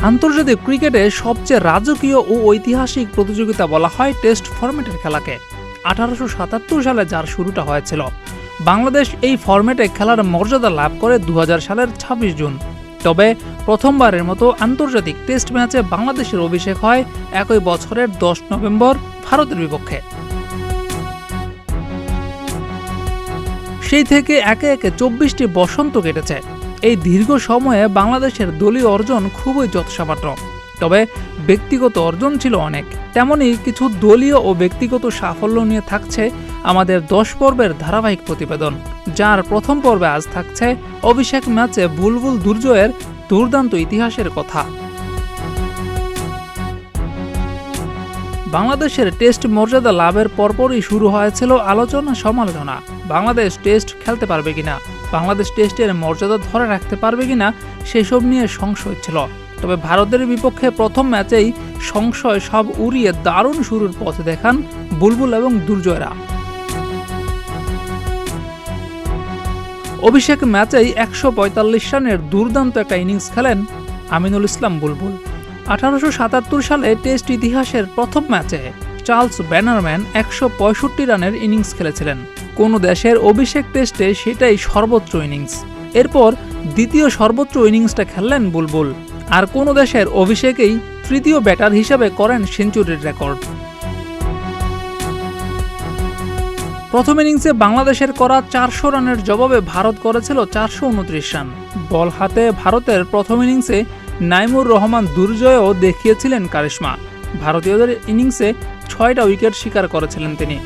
আন্তর্জাতিক ক্রিকেটে সবচেয়ে রাজকীয় ও ঐতিহাসিক প্রতিযোগিতা বলা হয় টেস্ট ফরম্যাটের খেলাকে। 1877 সালে যার শুরুটা হয়েছিল। বাংলাদেশ এই ফরম্যাটে খেলার মর্যাদা লাভ করে 2000 সালের 26 জুন। তবে প্রথমবারের মতো আন্তর্জাতিক টেস্ট ম্যাচে বাংলাদেশের অভিষেক হয় একই বছরের 10 নভেম্বর ভারতের বিপক্ষে। সেই থেকে একে একে 24টি বসন্ত কেটেছে। এই দীর্ঘ সময়ে বাংলাদেশের দলীয় অর্জন খুবই যৎসামান্য, তবে ব্যক্তিগত অর্জন ছিল অনেক। তেমনই কিছু দলীয় ও ব্যক্তিগত সাফল্য নিয়ে থাকছে আমাদের 10 পর্বের ধারাবাহিক প্রতিবেদন, যার প্রথম পর্বে আজ থাকছে অভিষেক ম্যাচে বুলবুল দুর্জয়ের দুর্দান্ত ইতিহাসের কথা। বাংলাদেশের টেস্ট মর্যাদা লাভের পরপরই শুরু হয়েছিল আলোচনা সমালোচনা। বাংলাদেশ টেস্ট খেলতে পারবে কিনা, বাংলাদেশ টেস্টের মর্যাদা ধরে রাখতে পারবে কিনা সেসব নিয়ে সংশয় ছিল। তবে ভারতের বিপক্ষে প্রথম ম্যাচেই সংশয় সব উড়িয়ে দারুণ শুরুর পথ দেখান বুলবুল এবং দুর্জয়রা। অভিষেক ম্যাচেই 145 রানের দুর্দান্ত একটা ইনিংস খেলেন আমিনুল ইসলাম বুলবুল। 1877 সালে টেস্ট ইতিহাসের প্রথম ম্যাচে চার্লস ব্যানারম্যান 165 রানের ইনিংস খেলেছিলেন। কোনো দেশের অভিষেক টেস্টে সেটাই সর্বোচ্চ ইনিংস। এরপর দ্বিতীয় সর্বোচ্চ ইনিংসটা খেললেন বুলবুল, আর কোনো দেশের অভিষেকেই তৃতীয় ব্যাটার হিসেবে করেন সেঞ্চুরির রেকর্ড। প্রথম ইনিংসে বাংলাদেশের করা 400 রানের জবাবে ভারত করেছিল 429 রান। বল হাতে ভারতের প্রথম ইনিংসে নাইমুর রহমান দুর্জয়ও দেখিয়েছিলেন কারিশমা। ভারতীয়দের ইনিংসে 6টা উইকেট শিকার করেছিলেন তিনি।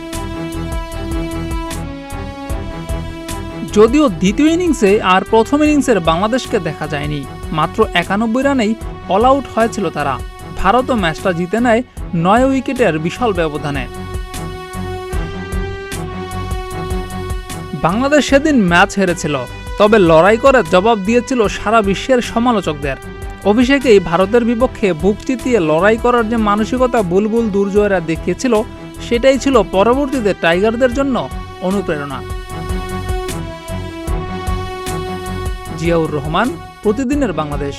যদিও দ্বিতীয় ইনিংসে আর প্রথম ইনিংসের বাংলাদেশকে দেখা যায়নি, মাত্র 91 রানেই অল আউট হয়েছিল তারা। ভারতও ম্যাচটা জিতে নেয় 9 উইকেটের বিশাল ব্যবধানে। বাংলাদেশ সেদিন ম্যাচ হেরেছিল, তবে লড়াই করে জবাব দিয়েছিল সারা বিশ্বের সমালোচকদের। অভিষেকেই ভারতের বিপক্ষে বুক চিতিয়ে লড়াই করার যে মানসিকতা বুলবুল দুর্জয়রা দেখিয়েছিল, সেটাই ছিল পরবর্তীতে টাইগারদের জন্য অনুপ্রেরণা। জিয়াউর রহমান, প্রতিদিনের বাংলাদেশ।